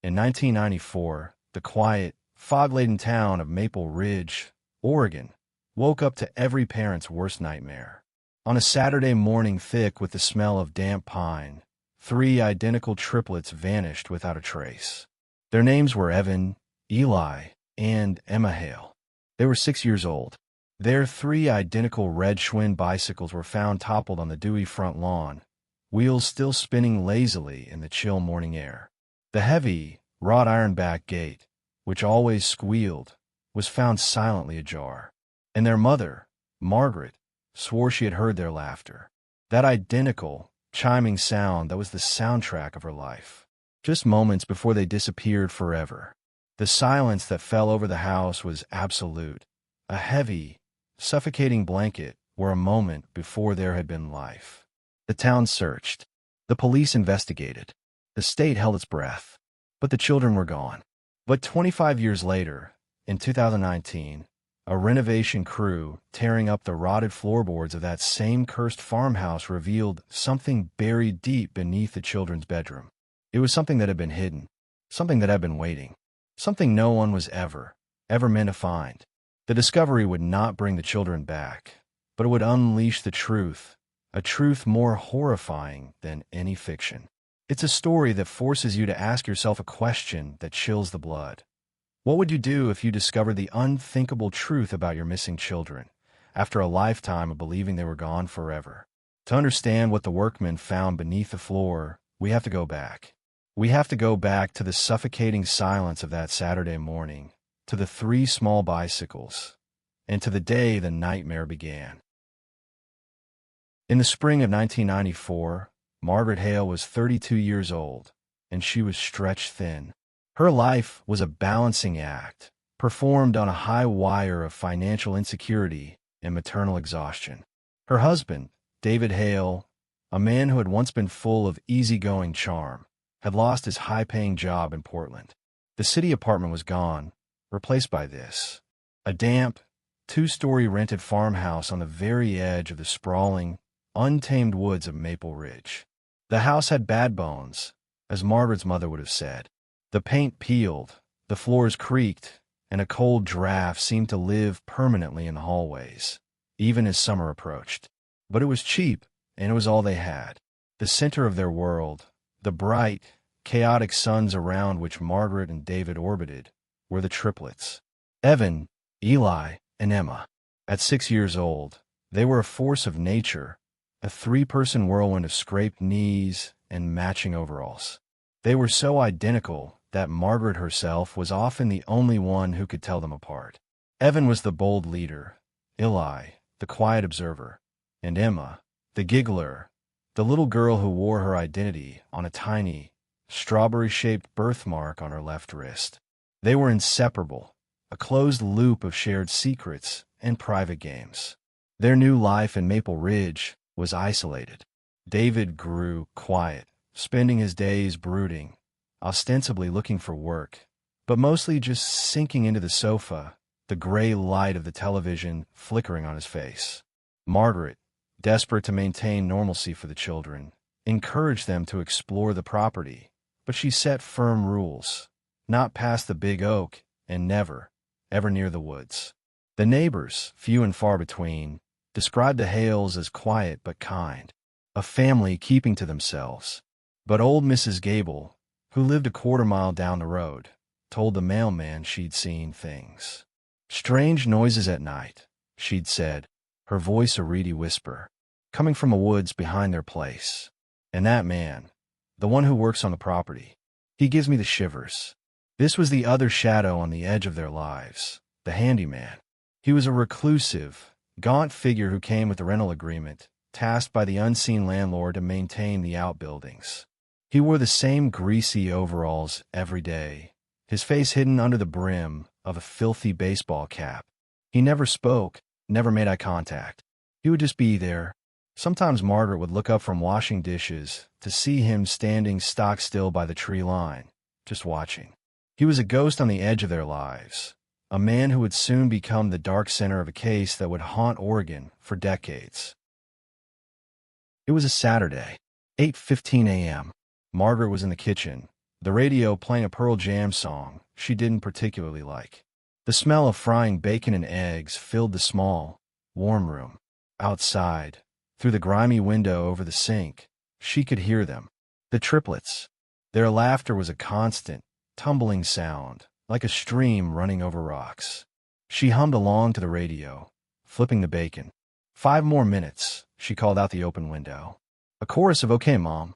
In 1994, the quiet, fog-laden town of Maple Ridge, Oregon, woke up to every parent's worst nightmare. On a Saturday morning thick with the smell of damp pine, three identical triplets vanished without a trace. Their names were Evan, Eli, and Emma Hale. They were 6 years old. Their three identical red Schwinn bicycles were found toppled on the dewy front lawn, wheels still spinning lazily in the chill morning air. The heavy, wrought iron back gate, which always squealed, was found silently ajar. And their mother, Margaret, swore she had heard their laughter. That identical, chiming sound that was the soundtrack of her life. Just moments before they disappeared forever. The silence that fell over the house was absolute, a heavy, suffocating blanket where a moment before there had been life. The town searched. The police investigated. The state held its breath. But the children were gone. But 25 years later, in 2019, a renovation crew tearing up the rotted floorboards of that same cursed farmhouse revealed something buried deep beneath the children's bedroom. It was something that had been hidden, something that had been waiting, something no one was ever meant to find. The discovery would not bring the children back, but it would unleash the truth, a truth more horrifying than any fiction. It's a story that forces you to ask yourself a question that chills the blood. What would you do if you discovered the unthinkable truth about your missing children, after a lifetime of believing they were gone forever? To understand what the workmen found beneath the floor, we have to go back. We have to go back to the suffocating silence of that Saturday morning, to the three small bicycles, and to the day the nightmare began. In the spring of 1994, Margaret Hale was 32 years old, and she was stretched thin. Her life was a balancing act, performed on a high wire of financial insecurity and maternal exhaustion. Her husband, David Hale, a man who had once been full of easygoing charm, had lost his high-paying job in Portland. The city apartment was gone, replaced by this, a damp, two-story rented farmhouse on the very edge of the sprawling, untamed woods of Maple Ridge. The house had bad bones, as Margaret's mother would have said. The paint peeled, the floors creaked, and a cold draft seemed to live permanently in the hallways, even as summer approached. But it was cheap, and it was all they had. The center of their world, the bright, chaotic suns around which Margaret and David orbited, were the triplets. Evan, Eli, and Emma. At 6 years old, they were a force of nature, a three-person whirlwind of scraped knees and matching overalls. They were so identical that Margaret herself was often the only one who could tell them apart. Evan was the bold leader, Eli, the quiet observer, and Emma, the giggler, the little girl who wore her identity on a tiny, strawberry-shaped birthmark on her left wrist. They were inseparable, a closed loop of shared secrets and private games. Their new life in Maple Ridge was isolated. David grew quiet, spending his days brooding, ostensibly looking for work, but mostly just sinking into the sofa, the gray light of the television flickering on his face. Margaret, desperate to maintain normalcy for the children, encouraged them to explore the property, but she set firm rules: not past the big oak and never, ever near the woods. The neighbors, few and far between, described the Hales as quiet but kind, a family keeping to themselves. But old Mrs. Gable, who lived a quarter-mile down the road, told the mailman she'd seen things. Strange noises at night, she'd said, her voice a reedy whisper, coming from the woods behind their place. And that man, the one who works on the property, he gives me the shivers. This was the other shadow on the edge of their lives, the handyman. He was a reclusive, gaunt figure who came with the rental agreement, tasked by the unseen landlord to maintain the outbuildings. He wore the same greasy overalls every day, his face hidden under the brim of a filthy baseball cap. He never spoke, never made eye contact. He would just be there. Sometimes Margaret would look up from washing dishes to see him standing stock still by the tree line, just watching. He was a ghost on the edge of their lives, a man who would soon become the dark center of a case that would haunt Oregon for decades. It was a Saturday, 8:15 a.m. Margaret was in the kitchen, the radio playing a Pearl Jam song she didn't particularly like. The smell of frying bacon and eggs filled the small, warm room. Outside, through the grimy window over the sink, she could hear them. The triplets. Their laughter was a constant, tumbling sound, like a stream running over rocks. She hummed along to the radio, flipping the bacon. 5 more minutes, she called out the open window. A chorus of "Okay, Mom"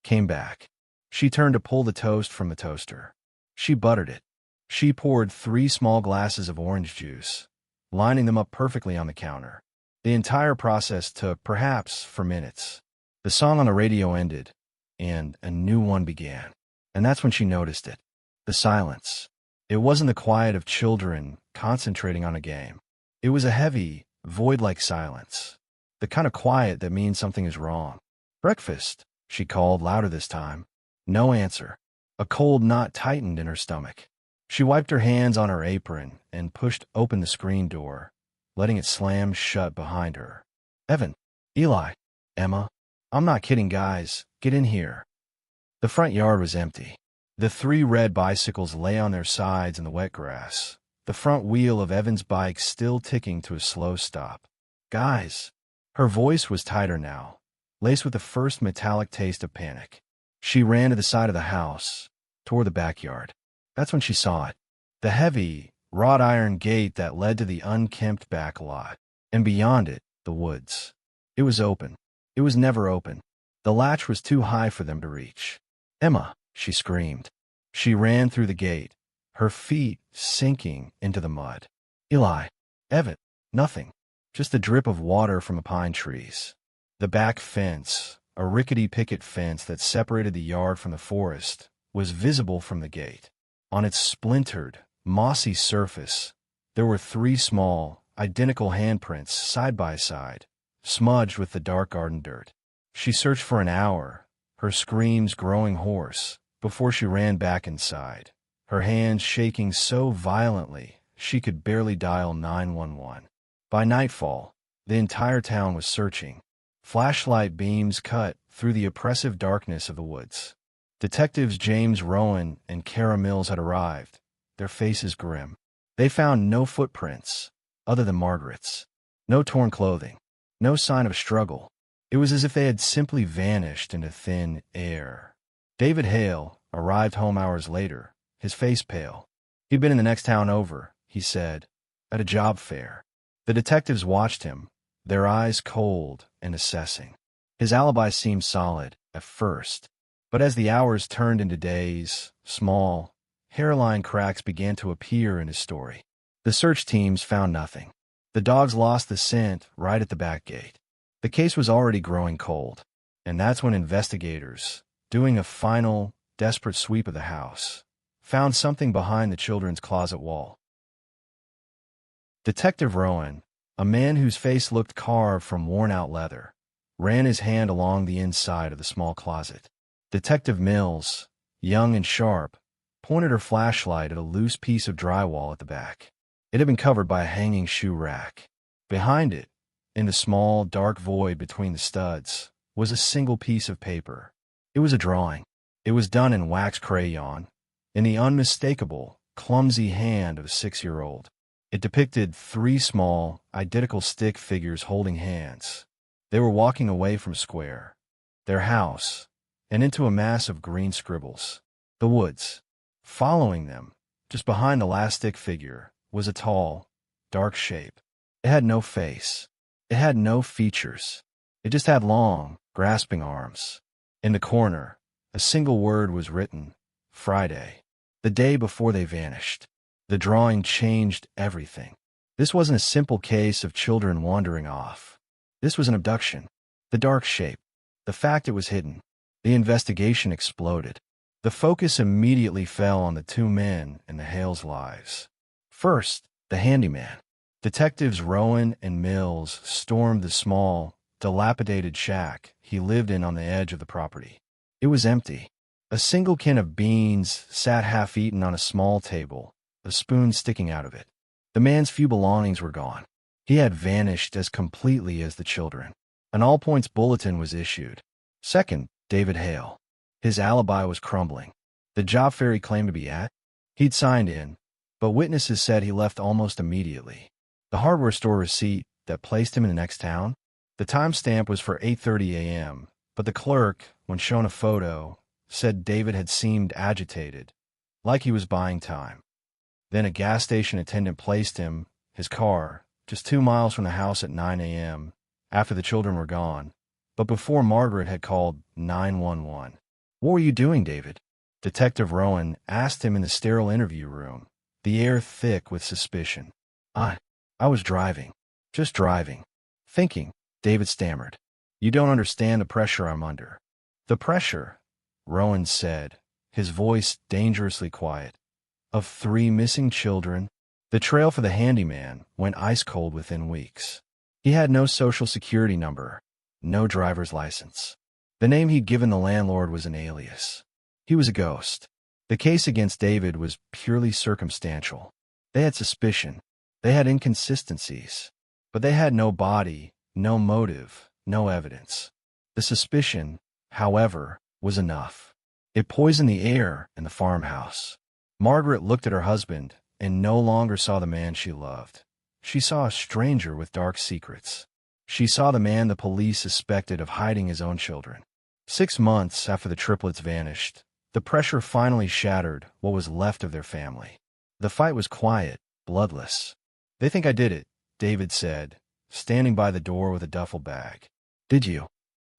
came back. She turned to pull the toast from the toaster. She buttered it. She poured 3 small glasses of orange juice, lining them up perfectly on the counter. The entire process took, perhaps, 4 minutes. The song on the radio ended, and a new one began. And that's when she noticed it. The silence. It wasn't the quiet of children concentrating on a game. It was a heavy, void-like silence. The kind of quiet that means something is wrong. "Breakfast," she called, louder this time. No answer. A cold knot tightened in her stomach. She wiped her hands on her apron and pushed open the screen door, letting it slam shut behind her. "Evan, Eli, Emma, I'm not kidding, guys. Get in here." The front yard was empty. The 3 red bicycles lay on their sides in the wet grass, the front wheel of Evan's bike still ticking to a slow stop. "Guys." Her voice was tighter now, laced with the first metallic taste of panic. She ran to the side of the house, toward the backyard. That's when she saw it. The heavy, wrought iron gate that led to the unkempt back lot, and beyond it, the woods. It was open. It was never open. The latch was too high for them to reach. "Emma," she screamed. She ran through the gate, her feet sinking into the mud. "Eli, Evan," nothing, just a drip of water from the pine trees. The back fence, a rickety picket fence that separated the yard from the forest, was visible from the gate. On its splintered, mossy surface, there were 3 small, identical handprints side by side, smudged with the dark garden dirt. She searched for an hour, her screams growing hoarse, before she ran back inside, her hands shaking so violently she could barely dial 911. By nightfall, the entire town was searching. Flashlight beams cut through the oppressive darkness of the woods. Detectives James Rowan and Kara Mills had arrived, their faces grim. They found no footprints, other than Margaret's. No torn clothing, no sign of struggle. It was as if they had simply vanished into thin air. David Hale arrived home hours later, his face pale. He'd been in the next town over, he said, at a job fair. The detectives watched him, their eyes cold and assessing. His alibi seemed solid at first, but as the hours turned into days, small, hairline cracks began to appear in his story. The search teams found nothing. The dogs lost the scent right at the back gate. The case was already growing cold, and that's when investigators, doing a final, desperate sweep of the house, found something behind the children's closet wall. Detective Rowan, a man whose face looked carved from worn-out leather, ran his hand along the inside of the small closet. Detective Mills, young and sharp, pointed her flashlight at a loose piece of drywall at the back. It had been covered by a hanging shoe rack. Behind it, in the small, dark void between the studs, was a single piece of paper. It was a drawing. It was done in wax crayon, in the unmistakable, clumsy hand of a 6-year-old. It depicted 3 small, identical stick figures holding hands. They were walking away from a square, their house, and into a mass of green scribbles. The woods. Following them, just behind the last stick figure, was a tall, dark shape. It had no face. It had no features. It just had long, grasping arms. In the corner, a single word was written: Friday, the day before they vanished. The drawing changed everything. This wasn't a simple case of children wandering off. This was an abduction. The dark shape, the fact it was hidden. The investigation exploded. The focus immediately fell on the 2 men in the Hales' lives. First, the handyman. Detectives Rowan and Mills stormed the small, dilapidated shack he lived in on the edge of the property. It was empty. A single can of beans sat half-eaten on a small table, a spoon sticking out of it. The man's few belongings were gone. He had vanished as completely as the children. An all-points bulletin was issued. Second, David Hale. His alibi was crumbling. The job fair he claimed to be at? He'd signed in, but witnesses said he left almost immediately. The hardware store receipt that placed him in the next town? The timestamp was for 8:30 a.m., but the clerk, when shown a photo, said David had seemed agitated, like he was buying time. Then a gas station attendant placed him, his car, just 2 miles from the house at 9 a.m., after the children were gone, but before Margaret had called 911. "What were you doing, David?" Detective Rowan asked him in the sterile interview room, the air thick with suspicion. I was driving. Just driving. Thinking," David stammered. "You don't understand the pressure I'm under." "The pressure," Rowan said, his voice dangerously quiet, "of 3 missing children." The trail for the handyman went ice-cold within weeks. He had no social security number, no driver's license. The name he'd given the landlord was an alias. He was a ghost. The case against David was purely circumstantial. They had suspicion. They had inconsistencies. But they had no body, no motive, no evidence. The suspicion, however, was enough. It poisoned the air in the farmhouse. Margaret looked at her husband and no longer saw the man she loved. She saw a stranger with dark secrets. She saw the man the police suspected of hiding his own children. 6 months after the triplets vanished, the pressure finally shattered what was left of their family. The fight was quiet, bloodless. "They think I did it," David said, standing by the door with a duffel bag. "Did you?"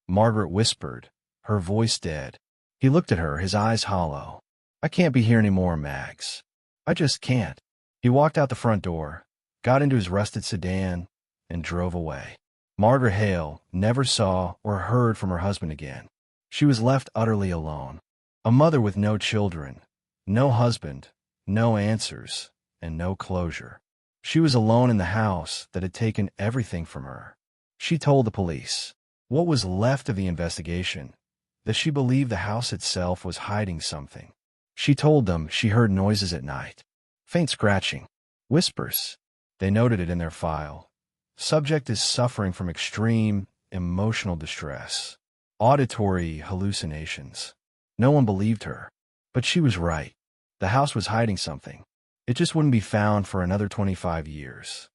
Margaret whispered, her voice dead. He looked at her, his eyes hollow. "I can't be here anymore, Mags. I just can't." He walked out the front door, got into his rusted sedan, and drove away. Margaret Hale never saw or heard from her husband again. She was left utterly alone. A mother with no children, no husband, no answers, and no closure. She was alone in the house that had taken everything from her. She told the police, what was left of the investigation, that she believed the house itself was hiding something. She told them she heard noises at night. Faint scratching. Whispers. They noted it in their file. Subject is suffering from extreme emotional distress. Auditory hallucinations. No one believed her. But she was right. The house was hiding something. It just wouldn't be found for another 25 years.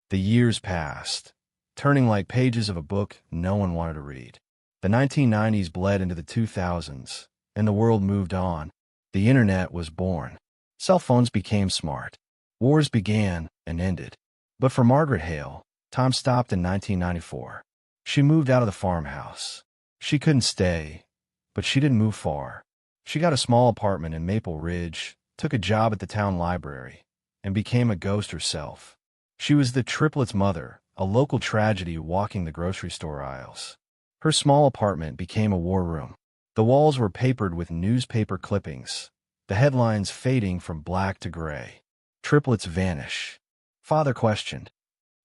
The years passed, turning like pages of a book no one wanted to read. The 1990s bled into the 2000s, and the world moved on. The internet was born. Cell phones became smart. Wars began and ended. But for Margaret Hale, time stopped in 1994. She moved out of the farmhouse. She couldn't stay, but she didn't move far. She got a small apartment in Maple Ridge, took a job at the town library, and became a ghost herself. She was the triplets' mother, a local tragedy walking the grocery store aisles. Her small apartment became a war room. The walls were papered with newspaper clippings, the headlines fading from black to gray. Triplets vanish. Father questioned.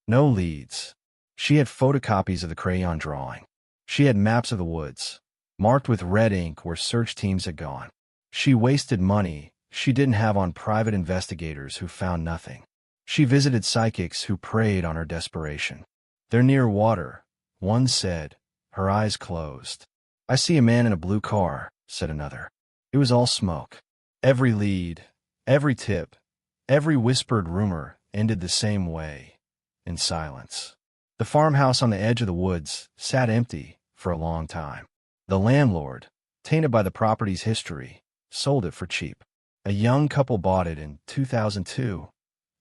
No leads. She had photocopies of the crayon drawing. She had maps of the woods, marked with red ink where search teams had gone. She wasted money she didn't have on private investigators who found nothing. She visited psychics who preyed on her desperation. "They're near water," one said, her eyes closed. "I see a man in a blue car," said another. It was all smoke. Every lead, every tip, every whispered rumor ended the same way, in silence. The farmhouse on the edge of the woods sat empty for a long time. The landlord, tainted by the property's history, sold it for cheap. A young couple bought it in 2002,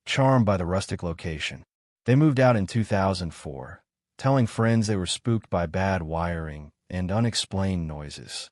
charmed by the rustic location. They moved out in 2004, telling friends they were spooked by bad wiring and unexplained noises.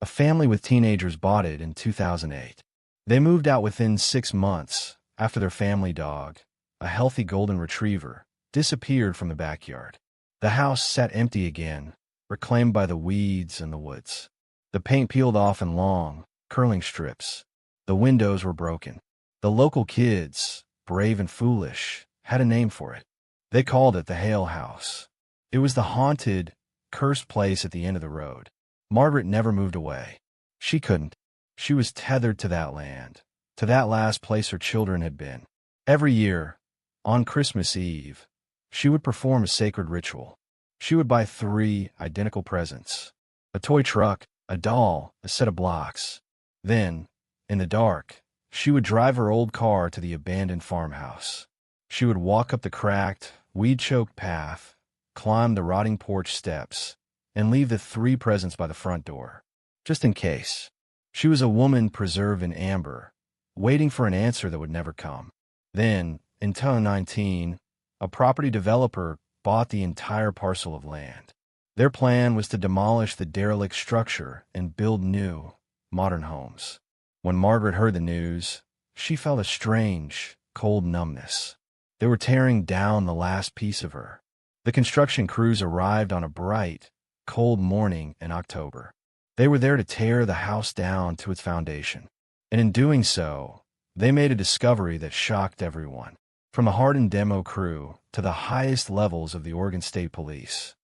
A family with teenagers bought it in 2008. They moved out within 6 months after their family dog, a healthy golden retriever, disappeared from the backyard. The house sat empty again, reclaimed by the weeds and the woods. The paint peeled off in long, curling strips. The windows were broken. The local kids, brave and foolish, had a name for it. They called it the Hale House. It was the haunted, cursed place at the end of the road. Margaret never moved away. She couldn't. She was tethered to that land, to that last place her children had been. Every year, on Christmas Eve, she would perform a sacred ritual. She would buy 3 identical presents: a toy truck, a doll, a set of blocks. Then, in the dark, she would drive her old car to the abandoned farmhouse. She would walk up the cracked, weed-choked path, climb the rotting porch steps, and leave the 3 presents by the front door, just in case. She was a woman preserved in amber, waiting for an answer that would never come. Then, in 2019, a property developer bought the entire parcel of land. Their plan was to demolish the derelict structure and build new, modern homes. When Margaret heard the news, she felt a strange, cold numbness. They were tearing down the last piece of her. The construction crews arrived on a bright, cold morning in October. They were there to tear the house down to its foundation. And in doing so, they made a discovery that shocked everyone, from the hardened demo crew to the highest levels of the Oregon State Police.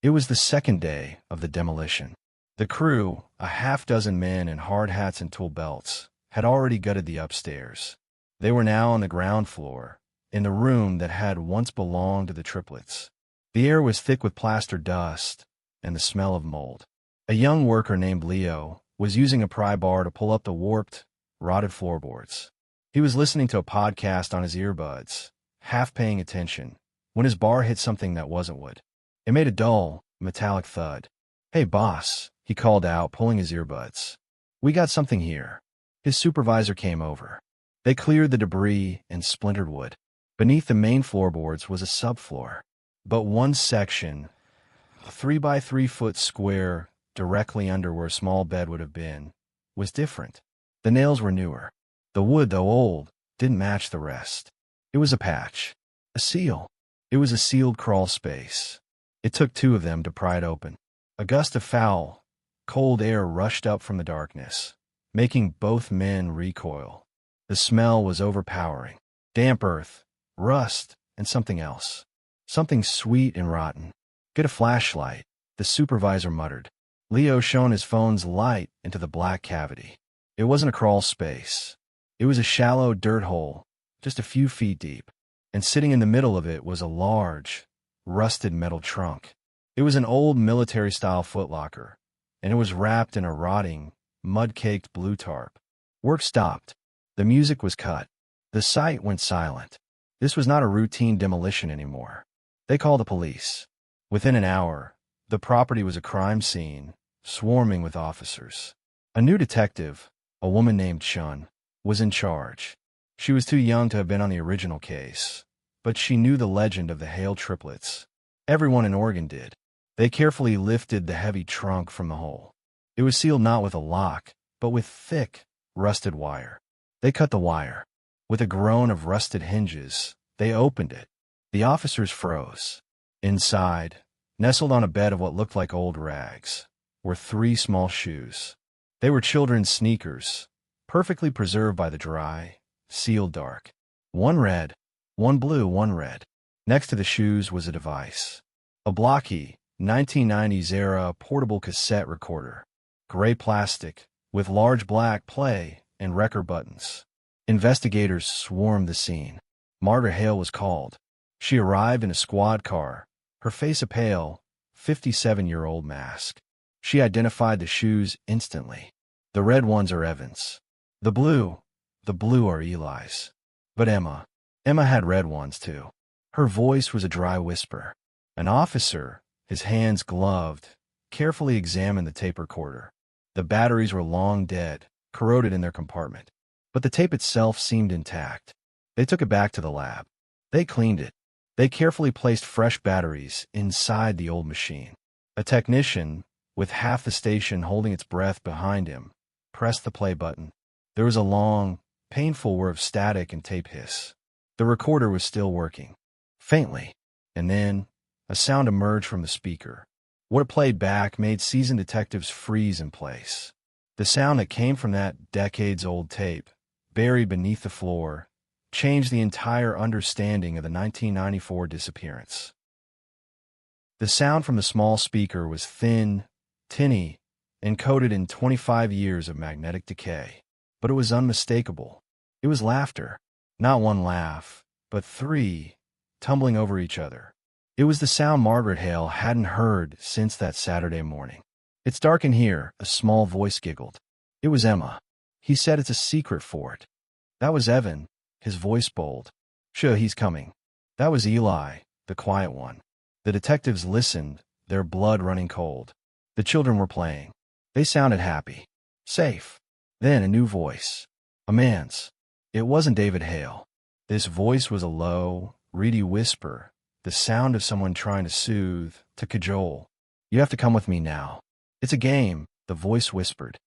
It was the second day of the demolition. The crew, a half-dozen men in hard hats and tool belts, had already gutted the upstairs. They were now on the ground floor, in the room that had once belonged to the Triplets. The air was thick with plaster dust and the smell of mold. A young worker named Leo was using a pry bar to pull up the warped, rotted floorboards. He was listening to a podcast on his earbuds, half paying attention, when his bar hit something that wasn't wood. It made a dull, metallic thud. "Hey, boss," he called out, pulling his earbuds. "We got something here." His supervisor came over. They cleared the debris and splintered wood. Beneath the main floorboards was a subfloor. But one section, a 3-by-3-foot square directly under where a small bed would have been, was different. The nails were newer. The wood, though old, didn't match the rest. It was a patch. A seal. It was a sealed crawl space. It took 2 of them to pry it open. A gust of foul, cold air rushed up from the darkness, making both men recoil. The smell was overpowering. Damp earth, rust, and something else. Something sweet and rotten. "Get a flashlight," the supervisor muttered. Leo shone his phone's light into the black cavity. It wasn't a crawl space. It was a shallow dirt hole, just a few feet deep. And sitting in the middle of it was a large, rusted metal trunk. It was an old military-style footlocker, and it was wrapped in a rotting, mud-caked blue tarp. Work stopped. The music was cut. The site went silent. This was not a routine demolition anymore. They called the police. Within an hour, the property was a crime scene, swarming with officers. A new detective, a woman named Chun, was in charge. She was too young to have been on the original case, but she knew the legend of the Hale triplets. Everyone in Oregon did. They carefully lifted the heavy trunk from the hole. It was sealed not with a lock, but with thick, rusted wire. They cut the wire. With a groan of rusted hinges, they opened it. The officers froze. Inside, nestled on a bed of what looked like old rags, were 3 small shoes. They were children's sneakers, perfectly preserved by the dry, sealed dark. One red, one blue, one red. Next to the shoes was a device. A blocky, 1990s-era portable cassette recorder. Gray plastic, with large black play and record buttons. Investigators swarmed the scene. Margaret Hale was called. She arrived in a squad car, her face a pale, 57-year-old mask. She identified the shoes instantly. "The red ones are Evan's. The blue are Eli's. But Emma had red ones too." Her voice was a dry whisper. An officer, his hands gloved, carefully examined the tape recorder. The batteries were long dead, corroded in their compartment. But the tape itself seemed intact. They took it back to the lab. They cleaned it. They carefully placed fresh batteries inside the old machine. A technician, with half the station holding its breath behind him, pressed the play button. There was a long, painful whir of static and tape hiss. The recorder was still working, faintly, and then a sound emerged from the speaker. What it played back made seasoned detectives freeze in place. The sound that came from that decades-old tape, buried beneath the floor, changed the entire understanding of the 1994 disappearance. The sound from the small speaker was thin, tinny, encoded in 25 years of magnetic decay. But it was unmistakable. It was laughter. Not one laugh, but 3, tumbling over each other. It was the sound Margaret Hale hadn't heard since that Saturday morning. "It's dark in here," a small voice giggled. It was Emma. "He said it's a secret fort." That was Evan, his voice bold. "Sure, he's coming." That was Eli, the quiet one. The detectives listened, their blood running cold. The children were playing. They sounded happy. Safe. Then a new voice. A man's. It wasn't David Hale. This voice was a low, reedy whisper, the sound of someone trying to soothe, to cajole. "You have to come with me now." "It's a game," the voice whispered.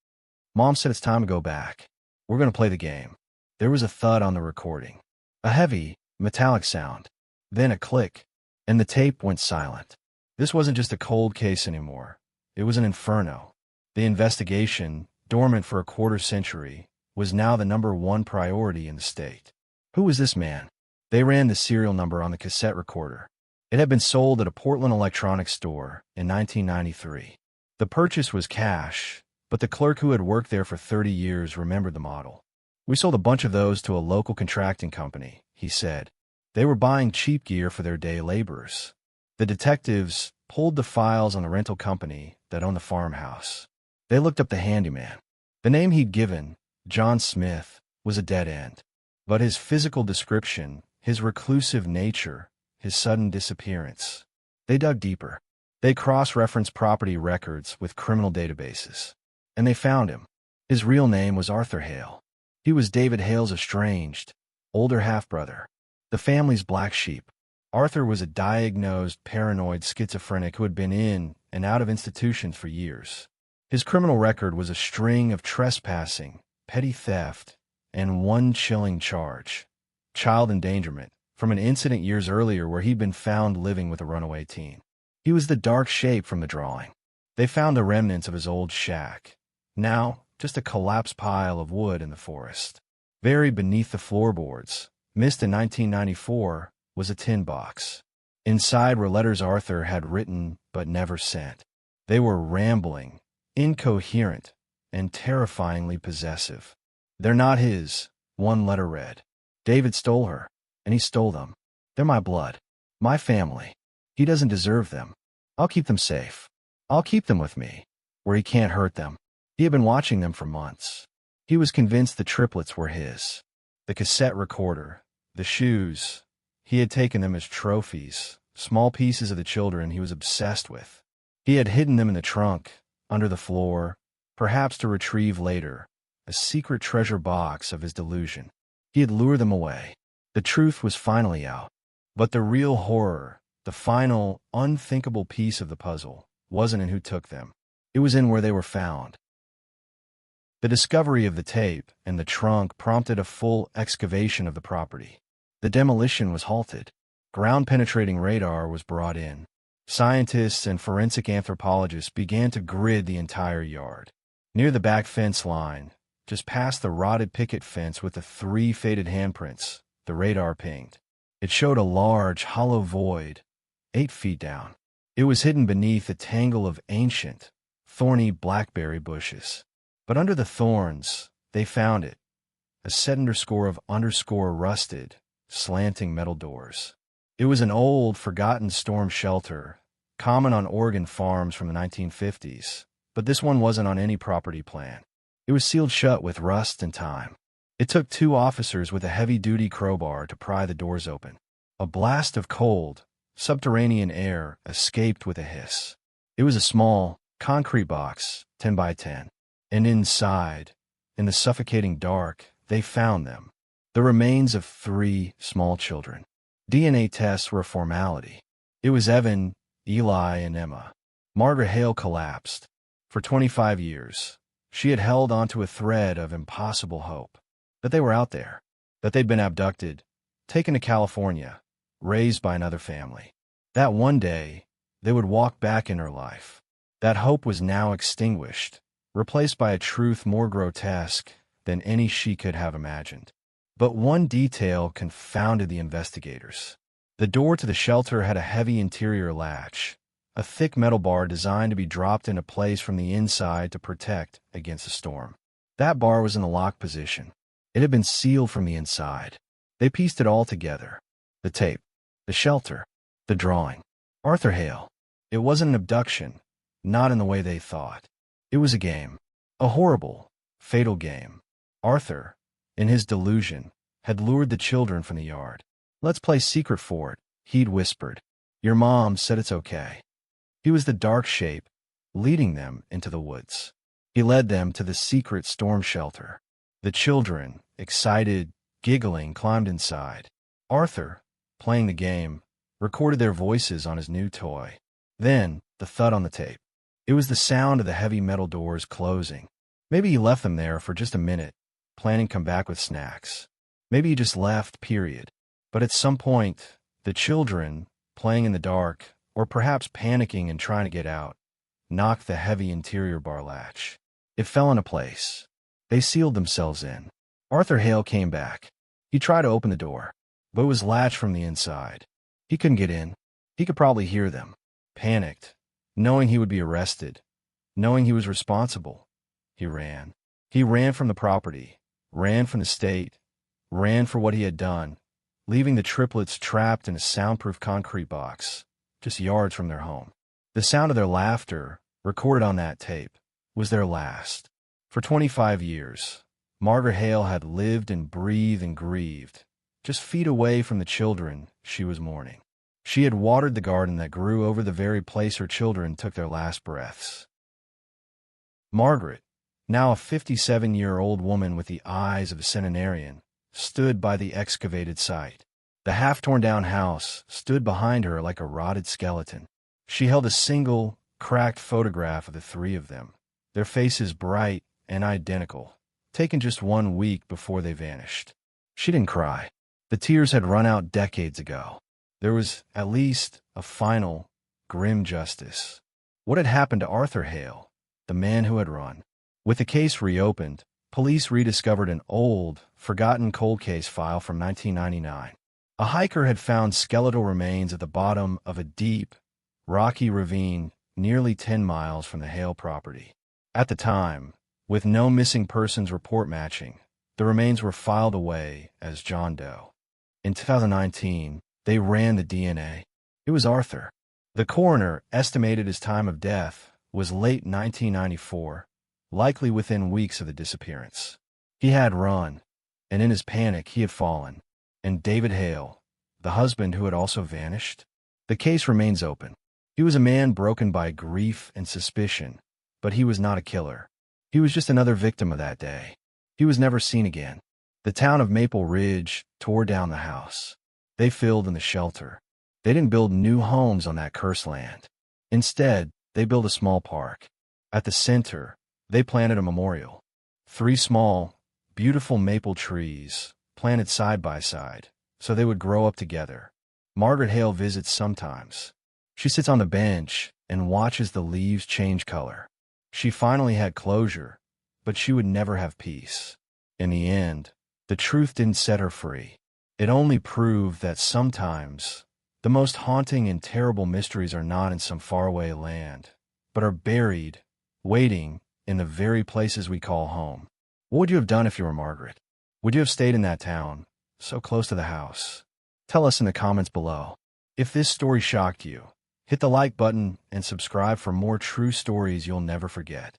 "Mom said it's time to go back. We're going to play the game." There was a thud on the recording. A heavy, metallic sound. Then a click, and the tape went silent. This wasn't just a cold case anymore. It was an inferno. The investigation, dormant for a quarter-century, was now the #1 priority in the state. Who was this man? They ran the serial number on the cassette recorder. It had been sold at a Portland electronics store in 1993. The purchase was cash, but the clerk who had worked there for 30 years remembered the model. "We sold a bunch of those to a local contracting company," he said. "They were buying cheap gear for their day laborers." The detectives pulled the files on the rental company that owned the farmhouse. They looked up the handyman. The name he'd given, John Smith, was a dead end. But his physical description, his reclusive nature, his sudden disappearance. They dug deeper. They cross-referenced property records with criminal databases. And they found him. His real name was Arthur Hale. He was David Hale's estranged, older half-brother. The family's black sheep. Arthur was a diagnosed paranoid schizophrenic who had been in and out of institutions for years. His criminal record was a string of trespassing, petty theft, and one chilling charge: child endangerment, from an incident years earlier where he'd been found living with a runaway teen. He was the dark shape from the drawing. They found the remnants of his old shack. Now, just a collapsed pile of wood in the forest. Buried beneath the floorboards, missed in 1994, was a tin box. Inside were letters Arthur had written but never sent. They were rambling, incoherent, and terrifyingly possessive. "They're not his," one letter read. "David stole her, and he stole them. They're my blood, my family. He doesn't deserve them. I'll keep them safe. I'll keep them with me, where he can't hurt them." He had been watching them for months. He was convinced the triplets were his. The cassette recorder, the shoes. He had taken them as trophies, small pieces of the children he was obsessed with. He had hidden them in the trunk, under the floor, perhaps to retrieve later, a secret treasure box of his delusion. He had lured them away. The truth was finally out. But the real horror, the final, unthinkable piece of the puzzle, wasn't in who took them. It was in where they were found. The discovery of the tape and the trunk prompted a full excavation of the property. The demolition was halted. Ground-penetrating radar was brought in. Scientists and forensic anthropologists began to grid the entire yard. Near the back fence line, just past the rotted picket fence with the 3 faded handprints, the radar pinged. It showed a large, hollow void, 8 feet down. It was hidden beneath a tangle of ancient, thorny blackberry bushes. But under the thorns, they found it, a set of rusted, slanting metal doors. It was an old, forgotten storm shelter, common on Oregon farms from the 1950s, but this one wasn't on any property plan. It was sealed shut with rust and time. It took 2 officers with a heavy-duty crowbar to pry the doors open. A blast of cold, subterranean air escaped with a hiss. It was a small, concrete box, 10 by 10. And inside, in the suffocating dark, they found them. The remains of 3 small children. DNA tests were a formality. It was Evan, Eli, and Emma. Margaret Hale collapsed. For 25 years, she had held onto a thread of impossible hope. That they were out there. That they'd been abducted, taken to California, raised by another family. That one day, they would walk back in her life. That hope was now extinguished, replaced by a truth more grotesque than any she could have imagined. But one detail confounded the investigators. The door to the shelter had a heavy interior latch, a thick metal bar designed to be dropped into place from the inside to protect against a storm. That bar was in the lock position. It had been sealed from the inside. They pieced it all together. The tape, the shelter, the drawing. Arthur Hale. It wasn't an abduction, not in the way they thought. It was a game. A horrible, fatal game. Arthur, in his delusion, had lured the children from the yard. "Let's play secret fort," he'd whispered. "Your mom said it's okay." He was the dark shape, leading them into the woods. He led them to the secret storm shelter. The children, excited, giggling, climbed inside. Arthur, playing the game, recorded their voices on his new toy. Then, the thud on the tape. It was the sound of the heavy metal doors closing. Maybe he left them there for just a minute, planning to come back with snacks. Maybe he just left, period. But at some point, the children, playing in the dark, or perhaps panicking and trying to get out, knocked the heavy interior bar latch. It fell into place. They sealed themselves in. Arthur Hale came back. He tried to open the door, but it was latched from the inside. He couldn't get in. He could probably hear them. Panicked, knowing he would be arrested, knowing he was responsible, he ran. He ran from the property, ran from the state, ran for what he had done, leaving the triplets trapped in a soundproof concrete box, just yards from their home. The sound of their laughter, recorded on that tape, was their last. For 25 years, Margaret Hale had lived and breathed and grieved, just feet away from the children she was mourning. She had watered the garden that grew over the very place her children took their last breaths. Margaret, now a 57-year-old woman with the eyes of a centenarian, stood by the excavated site. The half-torn-down house stood behind her like a rotted skeleton. She held a single, cracked photograph of the three of them, their faces bright and identical, taken just 1 week before they vanished. She didn't cry. The tears had run out decades ago. There was, at least, a final, grim justice. What had happened to Arthur Hale, the man who had run? With the case reopened, police rediscovered an old, forgotten cold case file from 1999. A hiker had found skeletal remains at the bottom of a deep, rocky ravine nearly 10 miles from the Hale property. At the time, with no missing persons report matching, the remains were filed away as John Doe. In 2019, they ran the DNA. It was Arthur. The coroner estimated his time of death was late 1994, likely within weeks of the disappearance. He had run, and in his panic he had fallen. And David Hale, the husband who had also vanished? The case remains open. He was a man broken by grief and suspicion, but he was not a killer. He was just another victim of that day. He was never seen again. The town of Maple Ridge tore down the house. They filled in the shelter. They didn't build new homes on that cursed land. Instead, they built a small park. At the center, they planted a memorial. 3 small, beautiful maple trees, planted side by side, so they would grow up together. Margaret Hale visits sometimes. She sits on the bench and watches the leaves change color. She finally had closure, but she would never have peace. In the end, the truth didn't set her free. It only proved that sometimes the most haunting and terrible mysteries are not in some faraway land, but are buried, waiting in the very places we call home. What would you have done if you were Margaret? Would you have stayed in that town, so close to the house? Tell us in the comments below. If this story shocked you, hit the like button and subscribe for more true stories you'll never forget.